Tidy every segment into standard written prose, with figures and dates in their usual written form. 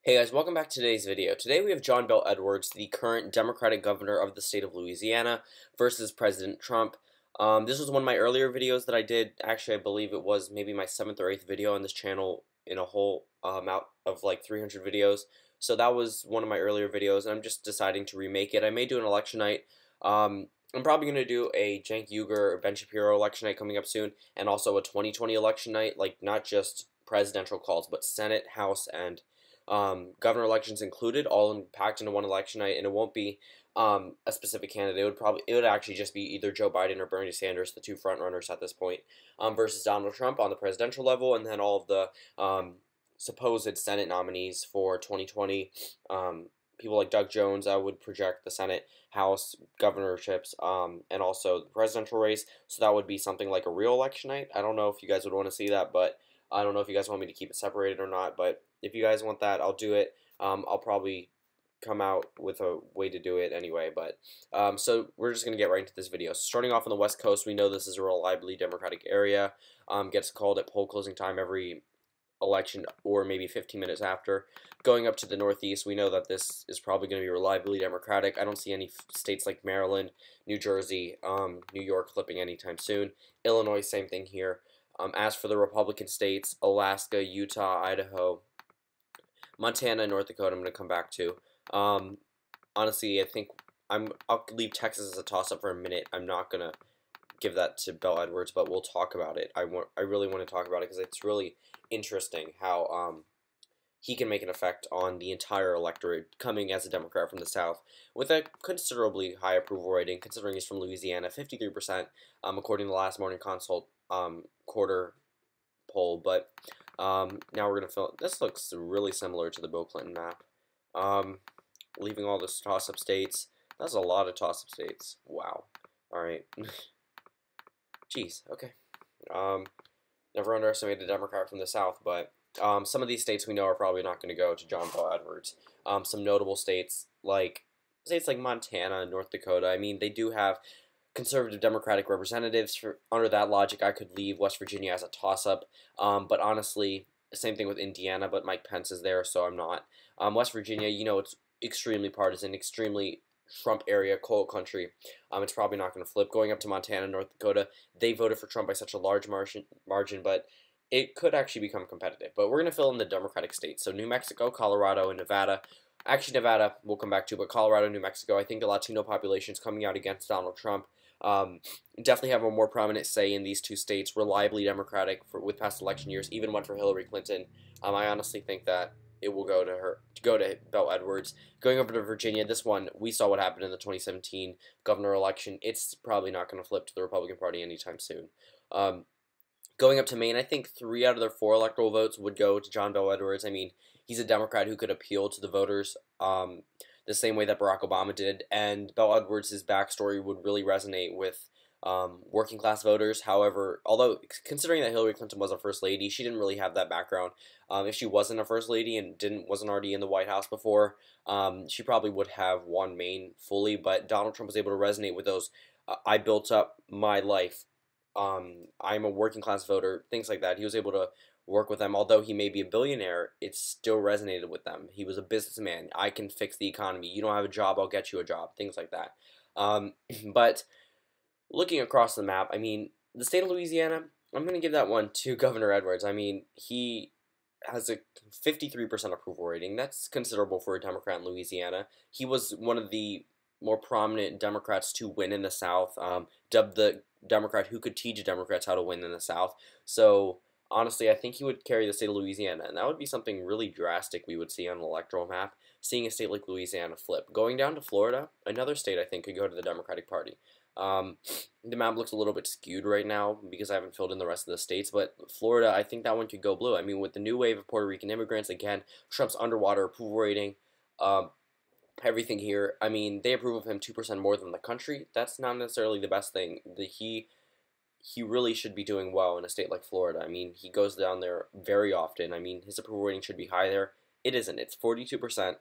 Hey guys, welcome back to today's video. Today we have John Bel Edwards, the current Democratic governor of the state of Louisiana, versus President Trump. This was one of my earlier videos that I did. Actually, I believe it was maybe my 7th or 8th video on this channel in a whole amount of like 300 videos. So that was one of my earlier videos, and I'm just deciding to remake it. I may do an election night. I'm probably going to do a Cenk Uygur or Ben Shapiro election night coming up soon, and also a 2020 election night, like not just presidential calls, but Senate, House, and governor elections included, all packed into one election night, and it won't be a specific candidate. It would actually just be either Joe Biden or Bernie Sanders, the two front runners at this point, versus Donald Trump on the presidential level, and then all of the supposed Senate nominees for 2020. People like Doug Jones, I would project the Senate, House, governorships, and also the presidential race. So that would be something like a real election night. I don't know if you guys would want to see that, but I don't know if you guys want me to keep it separated or not. But if you guys want that, I'll do it. I'll probably come out with a way to do it anyway. But so we're just going to get right into this video. So starting off on the West Coast, we know this is a reliably Democratic area. Gets called at poll closing time every election or maybe 15 minutes after. Going up to the Northeast, we know that this is probably going to be reliably Democratic. I don't see any states like Maryland, New Jersey, New York flipping anytime soon. Illinois, same thing here. As for the Republican states, Alaska, Utah, Idaho, Montana, and North Dakota, I'm going to come back to. Honestly, I think I'll leave Texas as a toss-up for a minute. I'm not going to give that to Bel Edwards, but we'll talk about it. I really want to talk about it because it's really interesting how he can make an effect on the entire electorate coming as a Democrat from the South with a considerably high approval rating, considering he's from Louisiana, 53%, according to the last Morning Consult quarter poll. But now we're going to fill. This looks really similar to the Bill Clinton map. Leaving all the toss-up states. That's a lot of toss-up states. Wow. All right. Jeez. Okay. Never underestimate a Democrat from the South, but some of these states we know are probably not going to go to John Bel Edwards. Some notable states like Montana and North Dakota. I mean, they do have conservative Democratic representatives. Under that logic, I could leave West Virginia as a toss-up. But honestly, same thing with Indiana, but Mike Pence is there, so I'm not. West Virginia, you know, it's extremely partisan, extremely Trump area, coal country. It's probably not going to flip. Going up to Montana, North Dakota, they voted for Trump by such a large margin, but it could actually become competitive. But we're going to fill in the Democratic states. So New Mexico, Colorado, and Nevada. Actually, Nevada we'll come back to, but Colorado, New Mexico, I think the Latino population is coming out against Donald Trump. Definitely have a more prominent say in these two states, reliably Democratic with past election years, even one for Hillary Clinton. I honestly think that it will go to Bel Edwards. Going over to Virginia, this one, we saw what happened in the 2017 governor election. It's probably not going to flip to the Republican Party anytime soon. Going up to Maine, I think 3 out of their 4 electoral votes would go to John Bel Edwards. I mean, he's a Democrat who could appeal to the voters the same way that Barack Obama did, and Bel Edwards' backstory would really resonate with working class voters. However, although considering that Hillary Clinton was a first lady, she didn't really have that background. If she wasn't a first lady and wasn't already in the White House before, she probably would have won Maine fully. But Donald Trump was able to resonate with those. I built up my life. I'm a working class voter. Things like that. He was able to work with them. Although he may be a billionaire, it still resonated with them. He was a businessman. I can fix the economy. You don't have a job, I'll get you a job. Things like that. But looking across the map, I mean, the state of Louisiana, I'm going to give that one to Governor Edwards. I mean, he has a 53% approval rating. That's considerable for a Democrat in Louisiana. He was one of the more prominent Democrats to win in the South, dubbed the Democrat who could teach Democrats how to win in the South. So, honestly, I think he would carry the state of Louisiana, and that would be something really drastic we would see on an electoral map, seeing a state like Louisiana flip. Going down to Florida, another state I think could go to the Democratic Party. The map looks a little bit skewed right now because I haven't filled in the rest of the states, but Florida, I think that one could go blue. I mean, with the new wave of Puerto Rican immigrants, again, Trump's underwater approval rating, everything here, I mean, they approve of him 2% more than the country. That's not necessarily the best thing. He really should be doing well in a state like Florida. I mean, he goes down there very often. I mean, his approval rating should be high there. It isn't. It's 42%.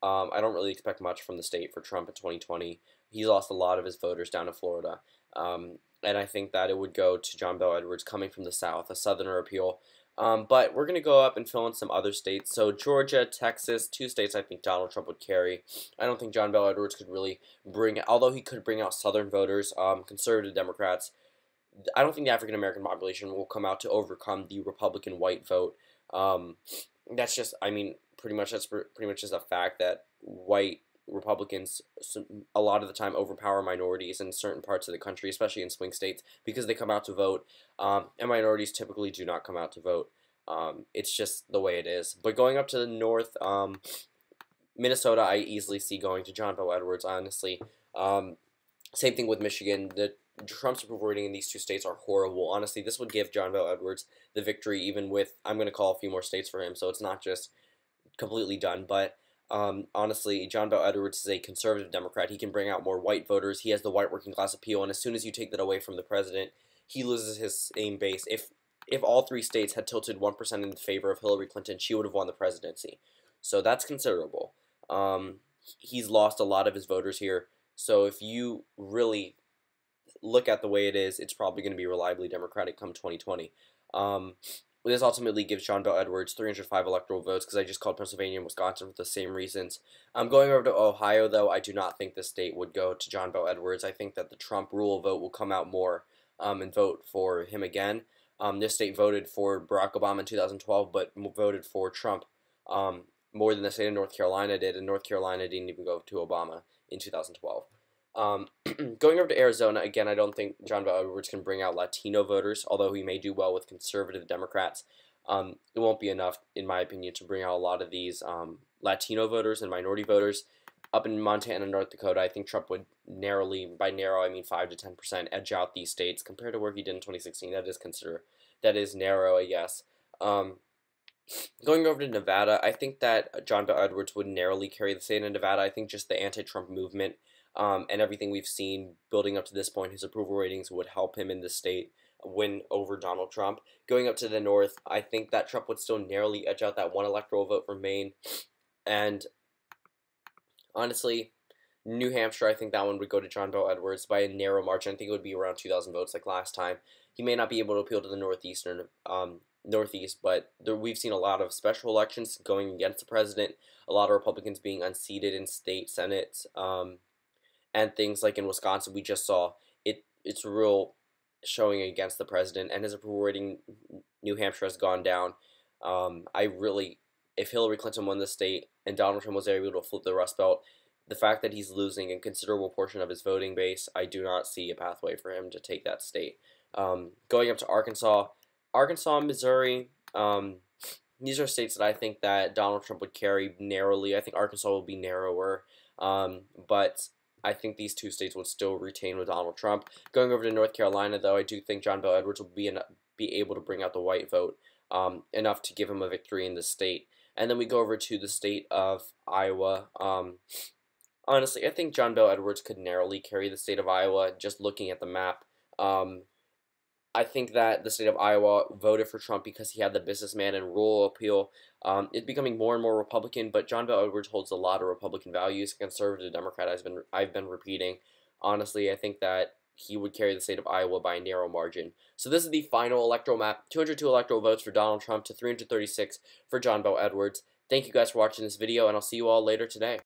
I don't really expect much from the state for Trump in 2020. He's lost a lot of his voters down in Florida. And I think that it would go to John Bel Edwards coming from the South, a Southerner appeal. But we're going to go up and fill in some other states. So Georgia, Texas, two states I think Donald Trump would carry. I don't think John Bel Edwards could really although he could bring out Southern voters, conservative Democrats. I don't think the African American population will come out to overcome the Republican white vote. Um, that's just, I mean, pretty much just a fact that white Republicans a lot of the time overpower minorities in certain parts of the country, especially in swing states, because they come out to vote, and minorities typically do not come out to vote. It's just the way it is. But going up to the north, Minnesota, I easily see going to John Bel Edwards, honestly. Same thing with Michigan. The Trump's approval rating in these two states are horrible. Honestly, this would give John Bel Edwards the victory, even with, I'm going to call a few more states for him, so it's not just completely done. But honestly, John Bel Edwards is a conservative Democrat. He can bring out more white voters. He has the white working class appeal, and as soon as you take that away from the president, he loses his same base. If all three states had tilted 1% in favor of Hillary Clinton, she would have won the presidency. So that's considerable. He's lost a lot of his voters here. So if you really look at the way it is, it's probably going to be reliably Democratic come 2020. This ultimately gives John Bel Edwards 305 electoral votes, because I just called Pennsylvania and Wisconsin for the same reasons. Going over to Ohio, though, I do not think this state would go to John Bel Edwards. I think that the Trump rule vote will come out more and vote for him again. This state voted for Barack Obama in 2012, but voted for Trump more than the state of North Carolina did, and North Carolina didn't even go to Obama in 2012. Going over to Arizona, again, I don't think John Bel Edwards can bring out Latino voters, although he may do well with conservative Democrats. It won't be enough, in my opinion, to bring out a lot of these Latino voters and minority voters. Up in Montana and North Dakota, I think Trump would by narrow, I mean 5 to 10%, edge out these states compared to where he did in 2016. That is narrow, I guess. Going over to Nevada, I think that John Bel Edwards would narrowly carry the state of Nevada. I think just the anti-Trump movement and everything we've seen building up to this point, his approval ratings would help him in the state win over Donald Trump. Going up to the north, I think that Trump would still narrowly edge out that one electoral vote from Maine. And honestly, New Hampshire, I think that one would go to John Bel Edwards by a narrow margin. I think it would be around 2,000 votes like last time. He may not be able to appeal to the Northeast, but we've seen a lot of special elections going against the president, a lot of Republicans being unseated in state senates, and things like in Wisconsin, we just saw it's real showing against the president, and his approval rating, New Hampshire, has gone down. If Hillary Clinton won the state and Donald Trump was able to flip the Rust Belt, the fact that he's losing a considerable portion of his voting base, I do not see a pathway for him to take that state. Going up to Arkansas, and Missouri, these are states that I think that Donald Trump would carry narrowly. I think Arkansas will be narrower, but I think these two states would still retain with Donald Trump. Going over to North Carolina, though, I do think John Bel Edwards will be able to bring out the white vote enough to give him a victory in the state. And then we go over to the state of Iowa. Honestly, I think John Bel Edwards could narrowly carry the state of Iowa, just looking at the map. I think that the state of Iowa voted for Trump because he had the businessman and rural appeal. It's becoming more and more Republican, but John Bel Edwards holds a lot of Republican values. Conservative Democrat, I've been repeating. Honestly, I think that he would carry the state of Iowa by a narrow margin. So this is the final electoral map. 202 electoral votes for Donald Trump to 336 for John Bel Edwards. Thank you guys for watching this video, and I'll see you all later today.